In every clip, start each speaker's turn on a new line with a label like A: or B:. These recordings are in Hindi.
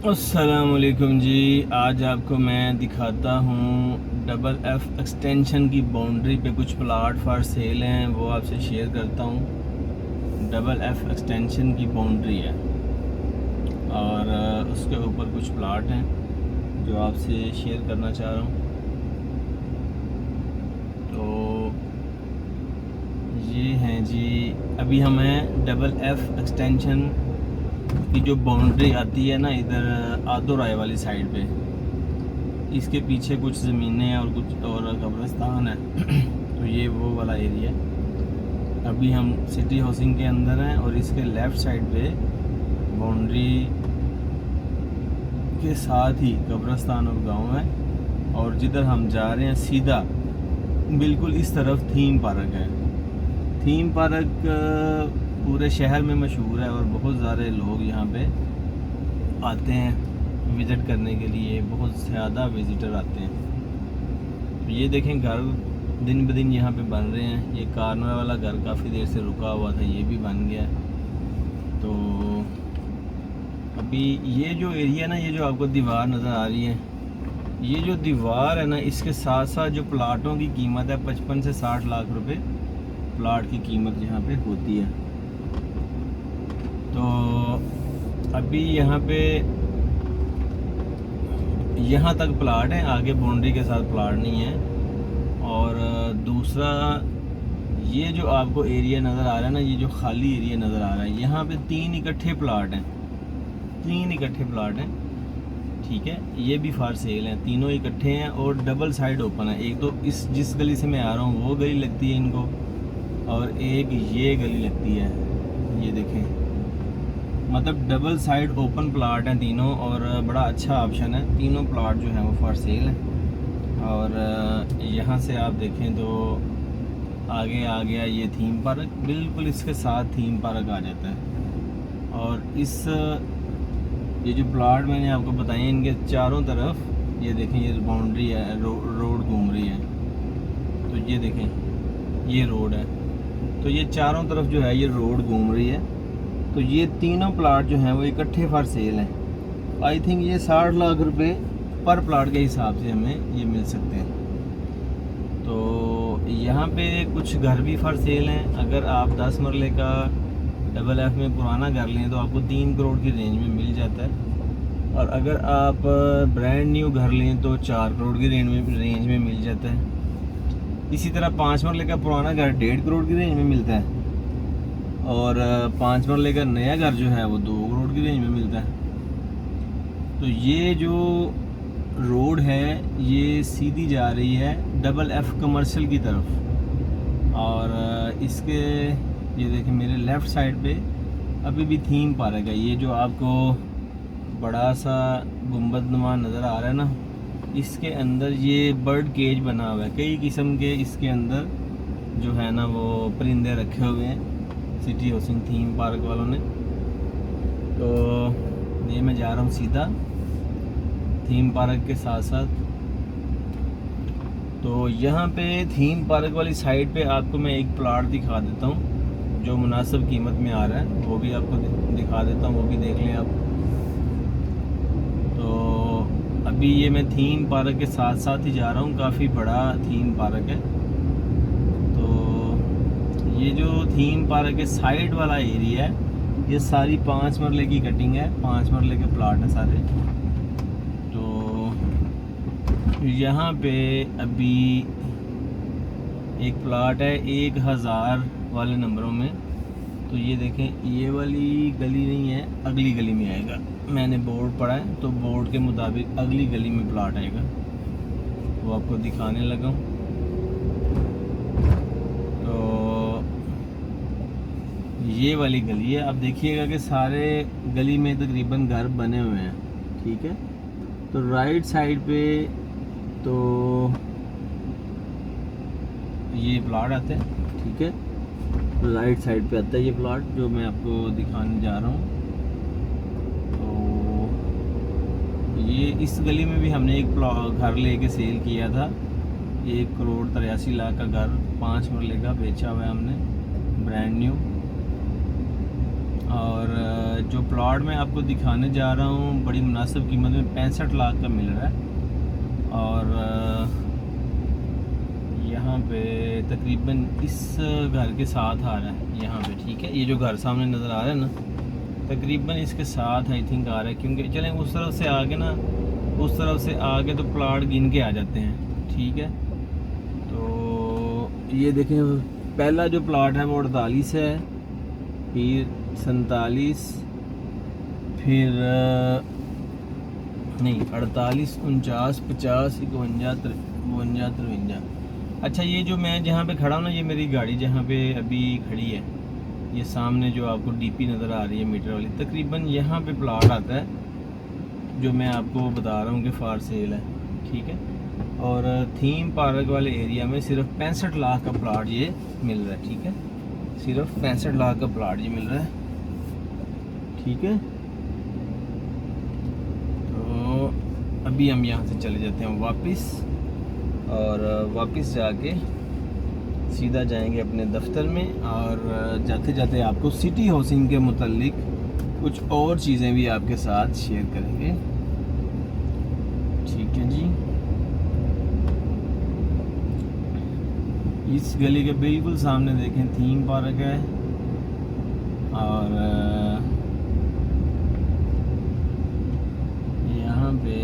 A: अस्सलामुअलैकुम जी। आज आपको मैं दिखाता हूँ डबल एफ एक्सटेंशन की बाउंड्री पे कुछ प्लाट फॉर सेल हैं, वो आपसे शेयर करता हूँ। डबल एफ एक्सटेंशन की बाउंड्री है और उसके ऊपर कुछ प्लाट हैं जो आपसे शेयर करना चाह रहा हूँ। तो ये हैं जी, अभी हमें डबल एफ एक्सटेंशन की जो बाउंड्री आती है ना, इधर आदो राय वाली साइड पे, इसके पीछे कुछ ज़मीनें हैं और कुछ और कब्रिस्तान है। तो ये वो वाला एरिया है। अभी हम सिटी हाउसिंग के अंदर हैं और इसके लेफ़्ट साइड पे बाउंड्री के साथ ही कब्रिस्तान और गांव है, और जिधर हम जा रहे हैं सीधा बिल्कुल इस तरफ थीम पार्क है। थीम पार्क पूरे शहर में मशहूर है और बहुत सारे लोग यहाँ पे आते हैं विज़िट करने के लिए, बहुत ज़्यादा विज़िटर आते हैं। तो ये देखें, घर दिन ब दिन यहाँ पे बन रहे हैं। ये कार्नर वाला घर काफ़ी देर से रुका हुआ था, ये भी बन गया। तो अभी ये जो एरिया ना, ये जो आपको दीवार नज़र आ रही है, ये जो दीवार है ना, इसके साथ साथ जो प्लाटों की कीमत है 55 से 60 लाख रुपए प्लाट की कीमत यहाँ पे होती है। तो अभी यहाँ पे यहाँ तक प्लाट है, आगे बाउंड्री के साथ प्लाट नहीं है। और दूसरा, ये जो आपको एरिया नज़र आ रहा है ना, ये जो खाली एरिया नज़र आ रहा है, यहाँ पे 3 इकट्ठे प्लाट हैं, 3 इकट्ठे प्लाट हैं। ठीक है, ये भी फॉर सेल हैं, तीनों इकट्ठे हैं और डबल साइड ओपन है। एक तो इस जिस गली से मैं आ रहा हूँ वो गली लगती है इनको, और एक ये गली लगती है। ये देखें, मतलब डबल साइड ओपन प्लाट हैं तीनों, और बड़ा अच्छा ऑप्शन है। तीनों प्लाट जो हैं वो फॉर सेल हैं। और यहाँ से आप देखें तो आगे आ गया ये थीम पार्क, बिल्कुल इसके साथ थीम पार्क आ जाता है। और ये जो प्लाट मैंने आपको बताए, इनके चारों तरफ ये देखें, ये बाउंड्री है, रोड घूम रही है। तो ये देखें, ये रोड है, तो ये चारों तरफ जो है ये रोड घूम रही है। तो ये तीनों प्लाट जो हैं वो इकट्ठे फॉर सेल हैं। आई थिंक ये 60 लाख रुपए पर प्लाट के हिसाब से हमें ये मिल सकते हैं। तो यहाँ पे कुछ घर भी फॉर सेल हैं। अगर आप 10 मरले का डबल एफ में पुराना घर लें तो आपको 3 करोड़ की रेंज में मिल जाता है, और अगर आप ब्रांड न्यू घर लें तो 4 करोड़ की रेंज में मिल जाता है। इसी तरह 5 मरले का पुराना घर 1.5 करोड़ की रेंज में मिलता है, और 5 मरले का नया घर जो है वो 2 करोड़ की रेंज में मिलता है। तो ये जो रोड है ये सीधी जा रही है डबल एफ कमर्शियल की तरफ, और इसके ये देखें मेरे लेफ़्ट साइड पे अभी भी थीम पार्क है। ये जो आपको बड़ा सा गुंबदनुमा नज़र आ रहा है ना, इसके अंदर ये बर्ड केज बना हुआ है। कई किस्म के इसके अंदर जो है ना वो परिंदे रखे हुए हैं सिटी हाउसिंग थीम पार्क वालों ने। तो ये मैं जा रहा हूँ सीधा थीम पार्क के साथ साथ। तो यहाँ पे थीम पार्क वाली साइड पे आपको मैं एक प्लाट दिखा देता हूँ जो मुनासिब कीमत में आ रहा है, वो भी आपको दिखा देता हूँ, वो भी देख लें आप। तो अभी ये मैं थीम पार्क के साथ साथ ही जा रहा हूँ, काफ़ी बड़ा थीम पार्क है। ये जो थीम पार्क के साइड वाला एरिया है, ये सारी 5 मरले की कटिंग है, 5 मरले के प्लाट हैं सारे। तो यहाँ पे अभी एक प्लाट है 1000 वाले नंबरों में। तो ये देखें, ये वाली गली नहीं है, अगली गली में आएगा। मैंने बोर्ड पढ़ा है तो बोर्ड के मुताबिक अगली गली में प्लाट आएगा, वो आपको दिखाने लगा हूँ। ये वाली गली है। आप देखिएगा कि सारे गली में तकरीबन घर बने हुए हैं। ठीक है, तो राइट साइड पे तो ये प्लाट आता है। ठीक है, तो राइट साइड पे आता है ये प्लाट जो मैं आपको दिखाने जा रहा हूँ। तो ये इस गली में भी हमने एक घर लेके सेल किया था, 1 करोड़ 83 लाख का घर, 5 मरले का बेचा हुआ है हमने, ब्रांड न्यू। और जो प्लॉट मैं आपको दिखाने जा रहा हूँ बड़ी मुनासिब कीमत में 65 लाख का मिल रहा है। और यहाँ पे तकरीबन इस घर के साथ आ रहा है यहाँ पे, ठीक है। ये जो घर सामने नज़र आ रहा है ना, तकरीबन इसके साथ आई थिंक आ रहा है, क्योंकि चलें उस तरफ से आगे ना, उस तरफ से आगे तो प्लॉट गिन के आ जाते हैं, ठीक है। तो ये देखें, पहला जो प्लॉट है वो 48 है, फिर 47, फिर नहीं 48, 49, 50, 51, 52, 53। अच्छा, ये जो मैं जहाँ पे खड़ा हूँ ना, ये मेरी गाड़ी जहाँ पे अभी खड़ी है, ये सामने जो आपको डीपी नज़र आ रही है मीटर वाली, तकरीबन यहाँ पे प्लॉट आता है जो मैं आपको बता रहा हूँ कि फार सेल है, ठीक है। और थीम पार्क वाले एरिया में सिर्फ 65 लाख का प्लॉट ये मिल रहा है, ठीक है। सिर्फ 65 लाख का प्लॉट ये मिल रहा है, ठीक है। तो अभी हम यहाँ से चले जाते हैं वापस, और वापस जाके सीधा जाएंगे अपने दफ्तर में। और जाते जाते आपको सिटी हाउसिंग के मुतालिक कुछ और चीज़ें भी आपके साथ शेयर करेंगे, ठीक है जी। इस गली के बिल्कुल सामने देखें थीम पार्क है, और यहाँ पे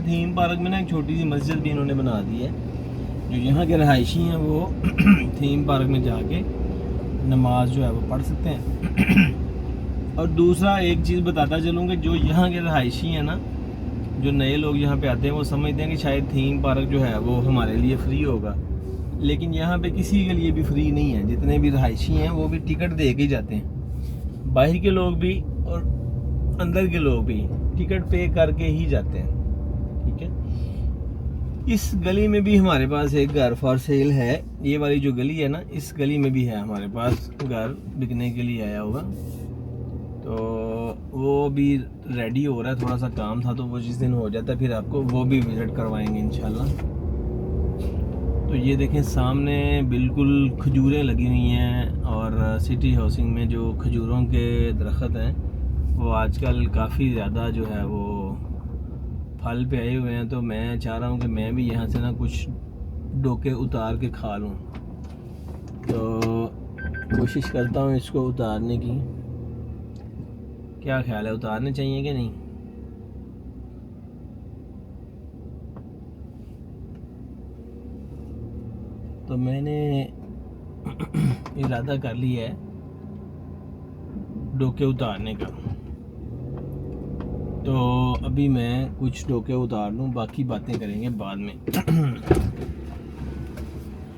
A: थीम पार्क में ना एक छोटी सी मस्जिद भी इन्होंने बना दी है। जो यहाँ के रहायशी हैं वो थीम पार्क में जाके नमाज जो है वो पढ़ सकते हैं। और दूसरा एक चीज़ बताता चलूँ कि जो यहाँ के रहायशी हैं ना, जो नए लोग यहाँ पे आते हैं वो समझते हैं कि शायद थीम पार्क जो है वो हमारे लिए फ्री होगा, लेकिन यहाँ पे किसी के लिए भी फ्री नहीं है। जितने भी रहायशी हैं वो भी टिकट दे के जाते हैं, बाहर के लोग भी और अंदर के लोग भी टिकट पे करके ही जाते हैं, ठीक है। इस गली में भी हमारे पास एक घर फॉर सेल है। ये वाली जो गली है ना, इस गली में भी है हमारे पास घर बिकने के लिए आया हुआ, तो वो भी रेडी हो रहा है। थोड़ा सा काम था तो वो जिस दिन हो जाता है फिर आपको वो भी विजिट करवाएंगे इंशाल्लाह। तो ये देखें सामने बिल्कुल खजूरें लगी हुई हैं, और सिटी हाउसिंग में जो खजूरों के दरख्त हैं वो आजकल काफ़ी ज़्यादा जो है वो फल पे आए हुए हैं। तो मैं चाह रहा हूँ कि मैं भी यहाँ से ना कुछ डोके उतार के खा लूँ, तो कोशिश करता हूँ इसको उतारने की। क्या ख्याल है, उतारने चाहिए कि नहीं? तो मैंने इरादा कर लिया है डोके उतारने का, तो अभी मैं कुछ डोके उतार लूँ, बाकी बातें करेंगे बाद में।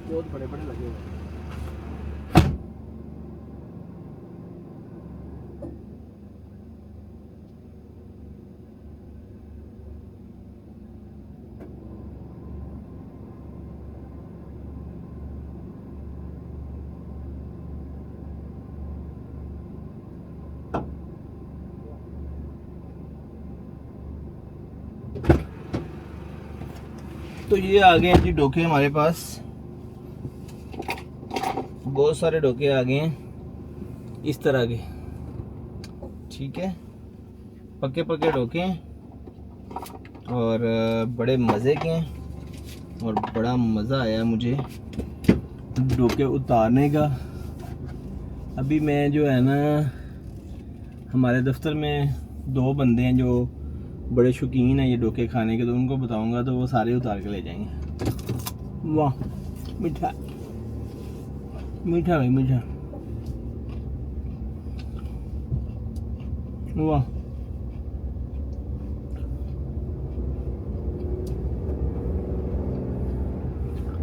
A: बहुत बड़े बड़े लगे हुए हैं। तो ये आ गए हैं जी डोके हमारे पास, बहुत सारे डोके आ गए हैं इस तरह के, ठीक है। पक्के पक्के डोके हैं और बड़े मज़े के हैं, और बड़ा मज़ा आया मुझे डोके उतारने का। अभी मैं जो है ना, हमारे दफ्तर में 2 बंदे हैं जो बड़े शौकीन हैं ये डोके खाने के, तो उनको बताऊंगा तो वो सारे उतार के ले जाएंगे। वाह मीठा मीठा भाई मीठा, वाह।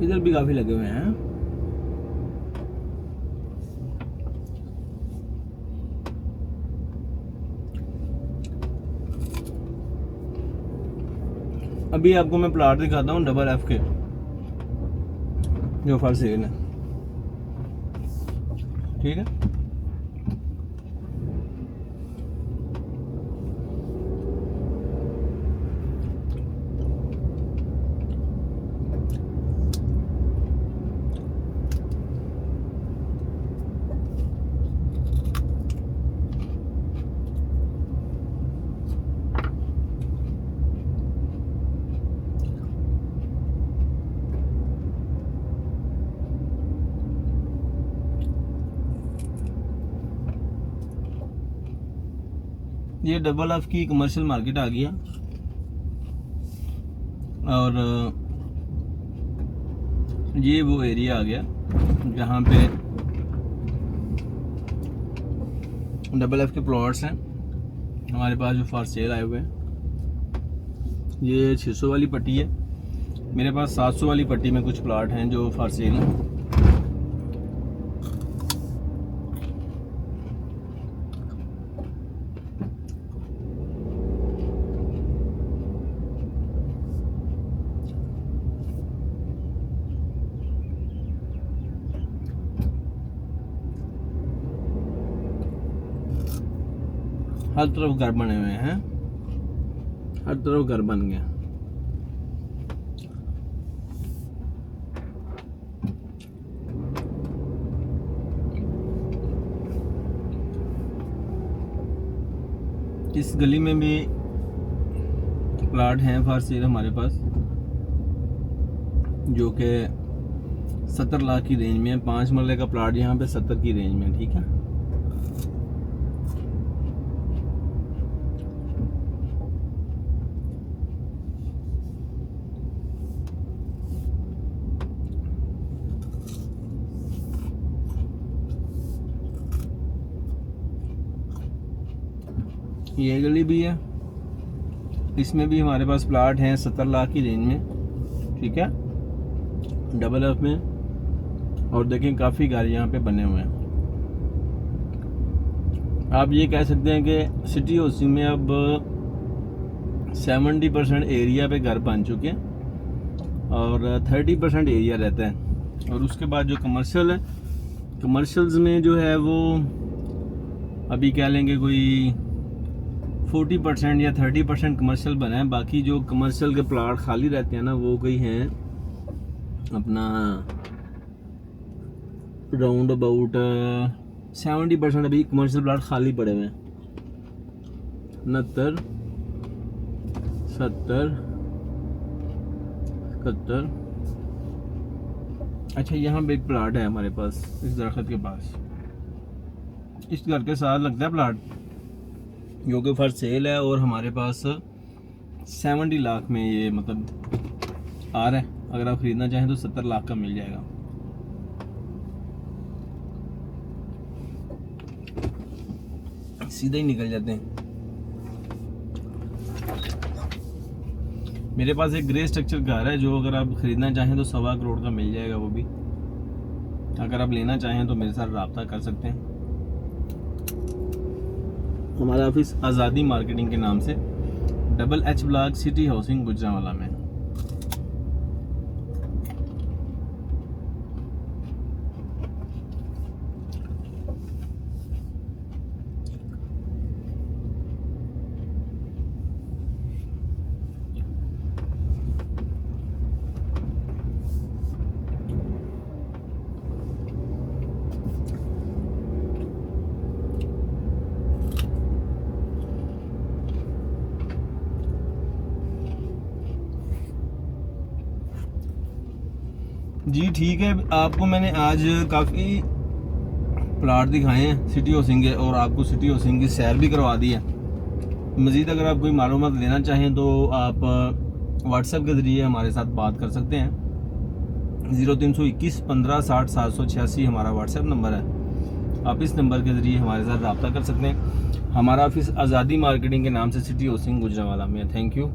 A: इधर भी काफ़ी लगे हुए हैं। अभी आपको मैं प्लाट दिखाता हूँ डबल एफ के जो फॉर सेल है, ठीक है। ये डबल एफ की कमर्शियल मार्केट आ गया और ये वो एरिया आ गया जहाँ पे डबल एफ के प्लॉट्स हैं हमारे पास जो फॉर सेल आए हुए हैं। ये 600 वाली पट्टी है, मेरे पास 700 वाली पट्टी में कुछ प्लॉट हैं जो फॉर सेल हैं। हर तरफ घर बने हुए हैं, हर तरफ घर बन गया। इस गली में भी प्लाट हैं फॉर सेल हमारे पास जो कि 70 लाख की रेंज में है। 5 मरले का प्लाट यहाँ पे 70 की रेंज में, ठीक है। ये गली भी है, इसमें भी हमारे पास प्लाट हैं 70 लाख की रेंज में, ठीक है, डबल एफ में। और देखें काफ़ी घर यहाँ पे बने हुए हैं। आप ये कह सकते हैं कि सिटी हाउसिंग में अब 70% एरिया पे घर बन चुके हैं और 30% एरिया रहता है। और उसके बाद जो कमर्शियल है, कमर्शियल्स में जो है वो अभी कह लेंगे कोई 40% या 30% कमर्शियल बना है। बाकी जो कमर्शियल के प्लाट खाली रहते हैं ना, वो कोई हैं अपना राउंड अबाउट 70% अभी कमर्शियल प्लाट खाली पड़े हुए हैं। 69, 70, 71। अच्छा, यहाँ पे एक प्लाट है हमारे पास इस दरख्त के पास, इस घर के साथ लगता है प्लाट जो कि फॉर सेल है और हमारे पास 70 लाख में ये मतलब आ रहा है। अगर आप ख़रीदना चाहें तो 70 लाख का मिल जाएगा। सीधे ही निकल जाते हैं। मेरे पास एक ग्रे स्ट्रक्चर घर है जो अगर आप ख़रीदना चाहें तो 1.25 करोड़ का मिल जाएगा वो भी। अगर आप लेना चाहें तो मेरे साथ रब्ता कर सकते हैं। हमारा ऑफिस आज़ादी मार्केटिंग के नाम से double H block city housing Gujranwala में। जी ठीक है, आपको मैंने आज काफ़ी प्लाट दिखाए हैं सिटी हाउसिंग के और आपको सिटी हाउसिंग की सैर भी करवा दी है। मज़ीद अगर आप कोई मालूमात लेना चाहें तो आप व्हाट्सएप के ज़रिए हमारे साथ बात कर सकते हैं। 0321 15 60 786 हमारा व्हाट्सएप नंबर है। आप इस नंबर के ज़रिए हमारे साथ रब्ता कर सकते हैं। हमारा ऑफिस आज़ादी मार्केटिंग के नाम से सिटी हाउसिंग गुजरांवाला में है। Thank you.